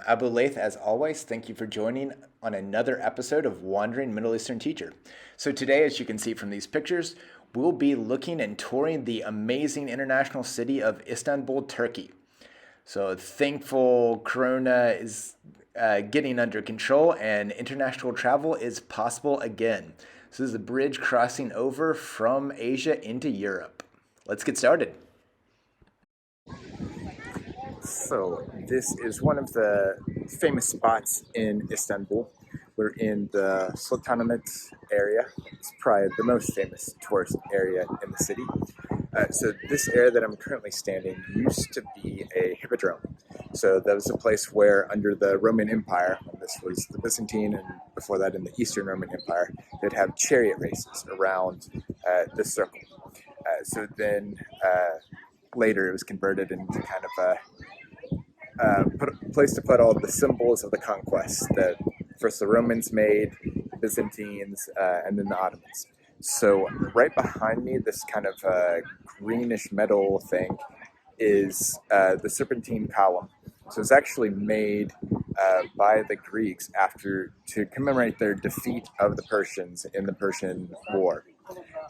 Abu Laith, as always, thank you for joining on another episode of Wandering Middle Eastern Teacher. So, today, as you can see from these pictures, we'll be looking and touring the amazing international city of Istanbul, Turkey. So, thankful Corona is getting under control and international travel is possible again. So, this is a bridge crossing over from Asia into Europe. Let's get started. So this is one of the famous spots in Istanbul. We're in the Sultanahmet area. It's probably the most famous tourist area in the city. So this area that I'm currently standing used to be a hippodrome. So that was a place where under the Roman Empire, when this was the Byzantine and before that in the Eastern Roman Empire, they'd have chariot races around the circle. So then later it was converted into kind of a place to put all the symbols of the conquest that first the Romans made, the Byzantines, and then the Ottomans. So right behind me, this kind of greenish metal thing is the Serpentine column. So it's actually made by the Greeks after to commemorate their defeat of the Persians in the Persian War,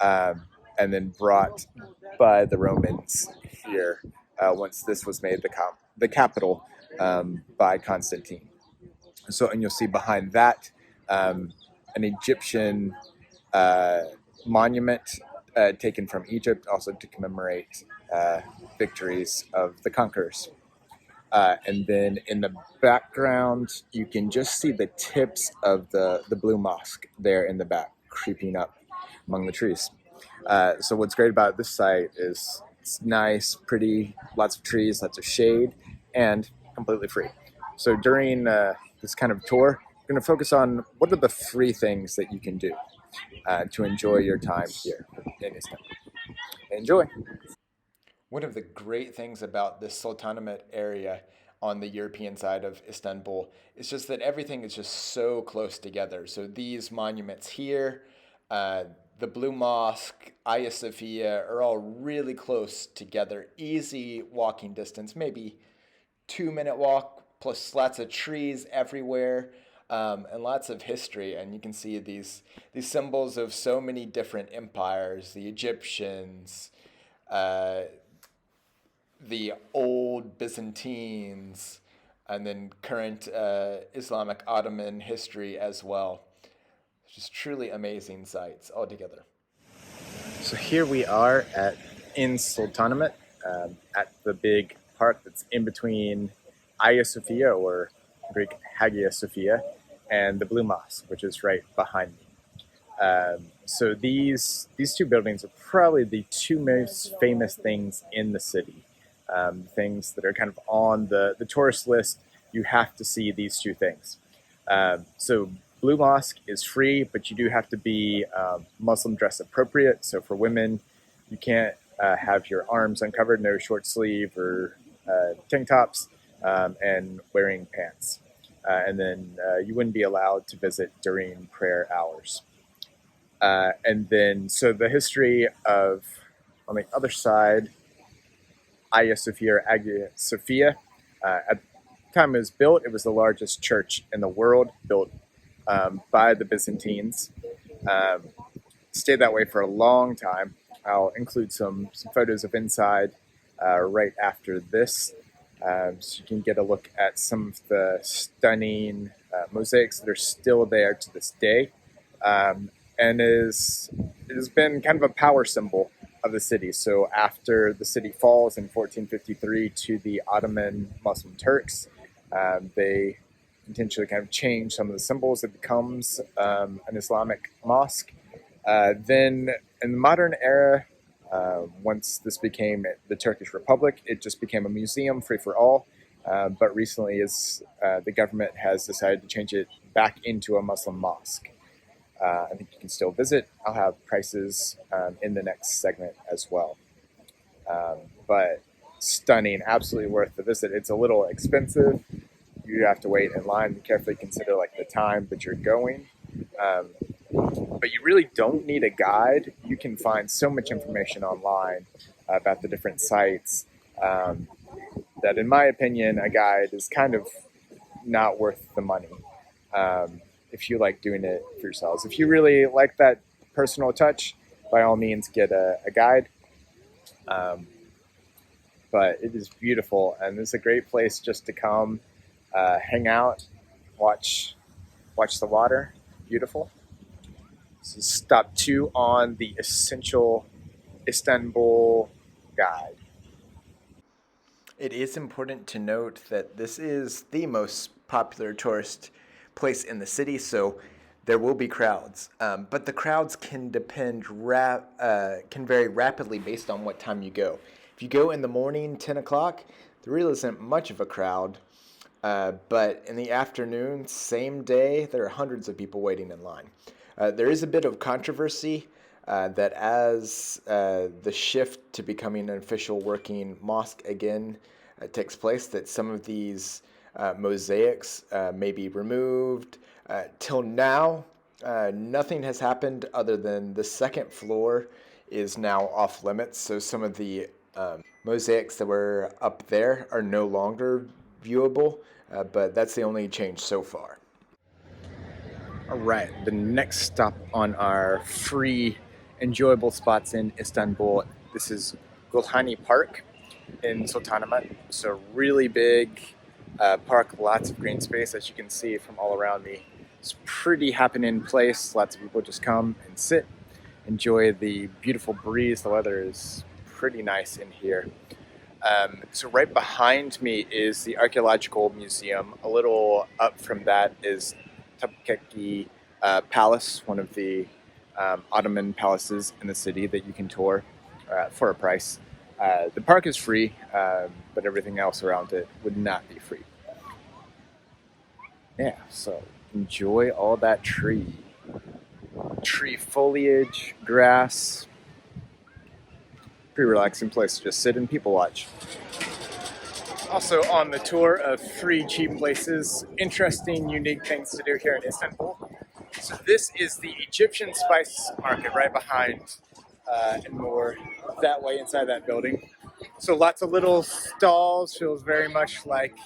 and then brought by the Romans here once this was made the capital by Constantine. So, and you'll see behind that an Egyptian monument taken from Egypt, also to commemorate victories of the conquerors. And then in the background, you can just see the tips of the Blue Mosque there in the back, creeping up among the trees. So what's great about this site is it's nice, pretty, lots of trees, lots of shade, and completely free. So during this kind of tour, we're going to focus on what are the free things that you can do to enjoy your time here in Istanbul. Enjoy! One of the great things about this Sultanahmet area on the European side of Istanbul is just that everything is just so close together. So these monuments here, the Blue Mosque, Hagia Sophia are all really close together. Easy walking distance, maybe 2-minute walk, plus lots of trees everywhere, and lots of history. And you can see these symbols of so many different empires: the Egyptians, the old Byzantines, and then current Islamic Ottoman history as well. Just truly amazing sights altogether. So here we are in Sultanahmet, at the big park that's in between Hagia Sophia, or Greek Hagia Sophia, and the Blue Mosque, which is right behind me. So these two buildings are probably the two most famous things in the city. Things that are kind of on the tourist list. You have to see these two things. So Blue Mosque is free, but you do have to be Muslim dress appropriate. So for women, you can't have your arms uncovered, no short sleeve or tank tops, and wearing pants. And then you wouldn't be allowed to visit during prayer hours. And then, so the history of, on the other side, Hagia Sophia or Hagia Sophia, at the time it was built, it was the largest church in the world, built by the Byzantines. Stayed that way for a long time. I'll include some photos of inside right after this, so you can get a look at some of the stunning mosaics that are still there to this day, and it has been kind of a power symbol of the city. So after the city falls in 1453 to the Ottoman Muslim Turks, they intentionally kind of change some of the symbols. It becomes an Islamic mosque. Then in the modern era, once this became the Turkish Republic, it just became a museum free for all. But recently, the government has decided to change it back into a Muslim mosque. I think you can still visit. I'll have prices in the next segment as well. But stunning, absolutely worth the visit. It's a little expensive. You have to wait in line and carefully consider like the time that you're going. But you really don't need a guide. You can find so much information online about the different sites that, in my opinion, a guide is kind of not worth the money if you like doing it for yourselves. If you really like that personal touch, by all means, get a guide. Um, but it is beautiful, and it's a great place just to come, hang out, watch the water. Beautiful. This is stop 2 on the essential Istanbul guide. It is important to note that this is the most popular tourist place in the city, so there will be crowds. But the crowds can can vary rapidly based on what time you go. If you go in the morning, 10 o'clock, there really isn't much of a crowd. But in the afternoon, same day, there are hundreds of people waiting in line. There is a bit of controversy that as the shift to becoming an official working mosque again takes place, that some of these mosaics may be removed. Till now, nothing has happened other than the second floor is now off limits. So some of the mosaics that were up there are no longer viewable, but that's the only change so far. All right, the next stop on our free, enjoyable spots in Istanbul. This is Gulhani Park in Sultanahmet. So really big park, lots of green space, as you can see from all around me. It's a pretty happening place. Lots of people just come and sit, enjoy the beautiful breeze. The weather is pretty nice in here. So right behind me is the Archaeological Museum. A little up from that is Topkapi Palace, one of the Ottoman palaces in the city that you can tour for a price. The park is free, but everything else around it would not be free. Yeah, so enjoy all that tree foliage, grass. Pretty relaxing place to just sit and people watch. Also on the tour of free cheap places, interesting, unique things to do here in Istanbul. So this is the Egyptian spice market right behind and more that way inside that building. So lots of little stalls, feels very much like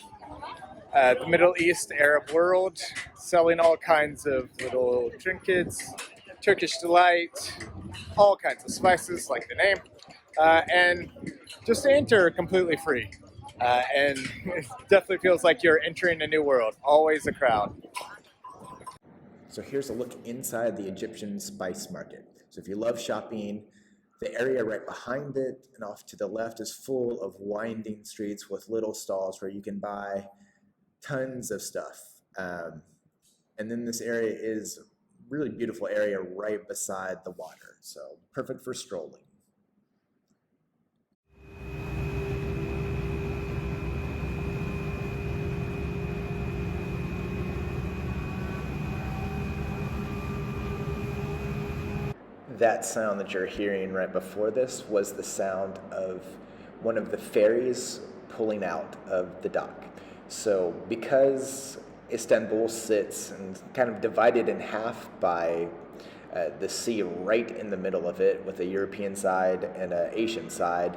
the Middle East, Arab world, selling all kinds of little trinkets, Turkish delight, all kinds of spices like the name. And just to enter completely free. And it definitely feels like you're entering a new world. Always a crowd. So here's a look inside the Egyptian spice market. So if you love shopping, the area right behind it and off to the left is full of winding streets with little stalls where you can buy tons of stuff. And then this area is a really beautiful area right beside the water. So perfect for strolling. That sound that you're hearing right before this was the sound of one of the ferries pulling out of the dock. So because Istanbul sits and kind of divided in half by the sea right in the middle of it with a European side and an Asian side,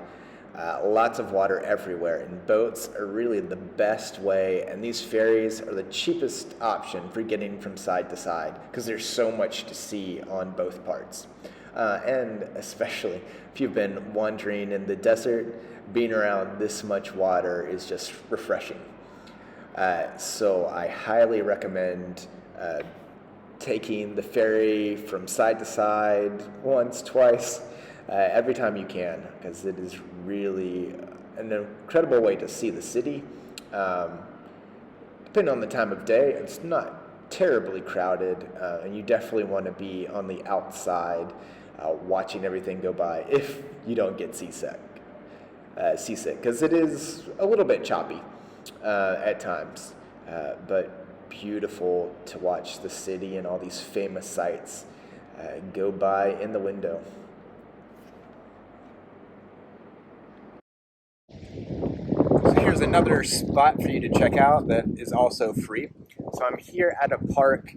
lots of water everywhere, and boats are really the best way, and these ferries are the cheapest option for getting from side to side because there's so much to see on both parts. And especially if you've been wandering in the desert, being around this much water is just refreshing. So I highly recommend taking the ferry from side to side once, twice, every time you can, because it is really an incredible way to see the city. Depending on the time of day, it's not terribly crowded, and you definitely want to be on the outside watching everything go by if you don't get seasick, because it is a little bit choppy at times, but beautiful to watch the city and all these famous sights go by in the window. So here's another spot for you to check out that is also free. So I'm here at a park,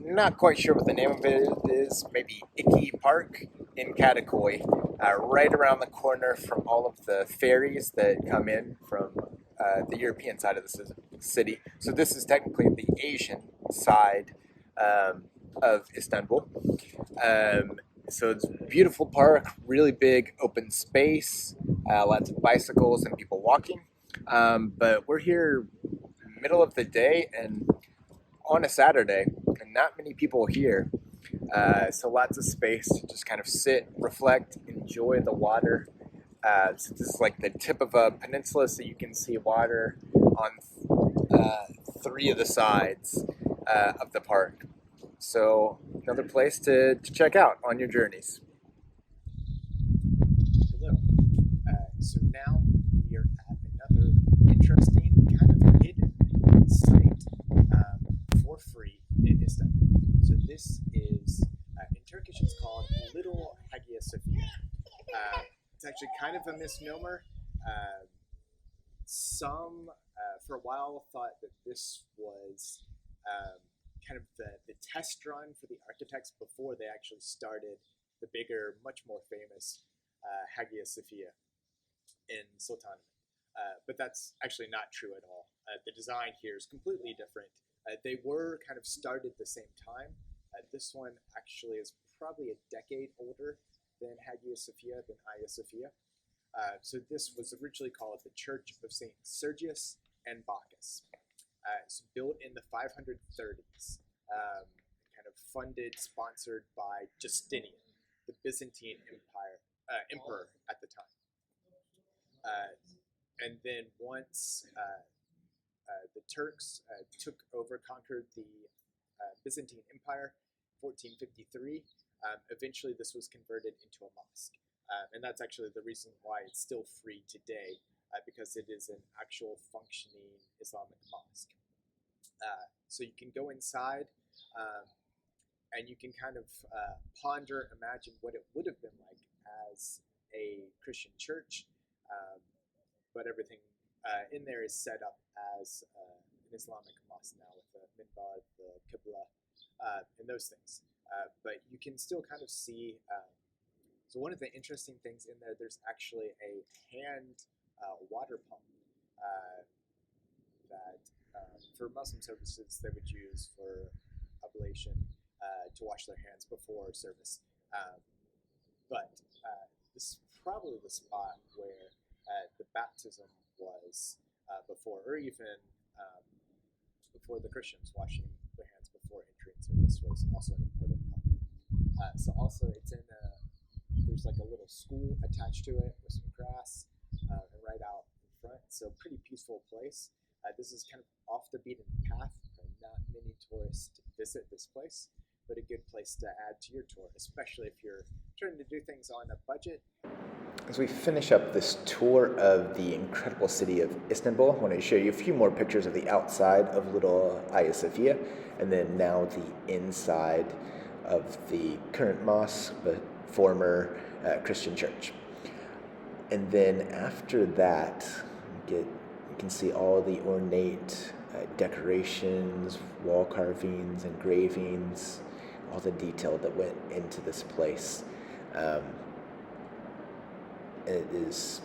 not quite sure what the name of it is, maybe Icky Park in Katakoy, right around the corner from all of the ferries that come in from the European side of the city. So this is technically the Asian side of Istanbul. So it's a beautiful park, really big open space, lots of bicycles and people walking. But we're here middle of the day and on a Saturday, and not many people here. So lots of space to just kind of sit, reflect, enjoy the water. So this is like the tip of a peninsula, so you can see water on three of the sides of the park. So another place to check out on your journeys. Hello. So now we are at another interesting kind of hidden site for free in Istanbul. So this is, in Turkish it's called Little Hagia Sophia. It's actually kind of a misnomer. Some, for a while, thought that this was kind of the test run for the architects before they actually started the bigger, much more famous Hagia Sophia in Sultanahmet. But that's actually not true at all. The design here is completely different. They were kind of started the same time. This one actually is probably a decade older than Hagia Sophia, than Hagia Sophia. So this was originally called the Church of St. Sergius and Bacchus. It's built in the 530s, kind of funded, sponsored by Justinian, the Byzantine emperor at the time. And then once the Turks took over, conquered the Byzantine Empire, 1453, eventually this was converted into a mosque. And that's actually the reason why it's still free today, because it is an actual functioning Islamic mosque. So you can go inside and you can kind of ponder, imagine what it would have been like as a Christian church, but everything in there is set up as an Islamic mosque now with the minbar, the qibla, and those things. But you can still kind of see, so one of the interesting things in there, there's actually a hand water pump that for Muslim services they would use for ablation to wash their hands before service. But this is probably the spot where the baptism was before, or even before the Christians washing their hands before entering service was also an important element. So also it's in there's like a little school attached to it with some grass and right out in front. So pretty peaceful place. This is kind of off the beaten path. Not many tourists visit this place, but a good place to add to your tour, especially if you're trying to do things on a budget. As we finish up this tour of the incredible city of Istanbul, I want to show you a few more pictures of the outside of Little Hagia Sophia, and then now the inside of the current mosque, but former Christian church. And then after that, you can see all the ornate decorations, wall carvings, engravings, all the detail that went into this place. It is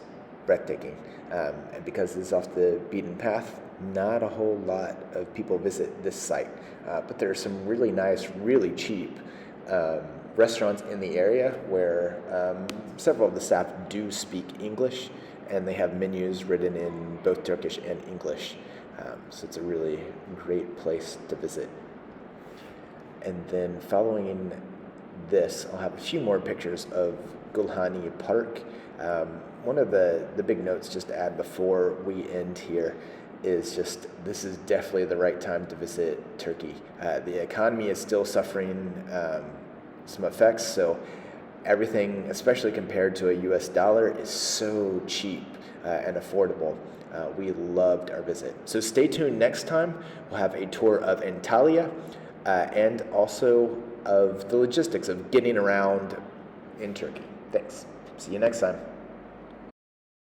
breathtaking. And because it's off the beaten path, not a whole lot of people visit this site. But there are some really nice, really cheap restaurants in the area where several of the staff do speak English, and they have menus written in both Turkish and English. So it's a really great place to visit. And then following this, I'll have a few more pictures of Gulhani Park. One of the big notes just to add before we end here is just this is definitely the right time to visit Turkey. The economy is still suffering some effects, so everything, especially compared to a US dollar, is so cheap and affordable. We loved our visit. So stay tuned next time. We'll have a tour of Antalya and also of the logistics of getting around in Turkey. Thanks. See you next time.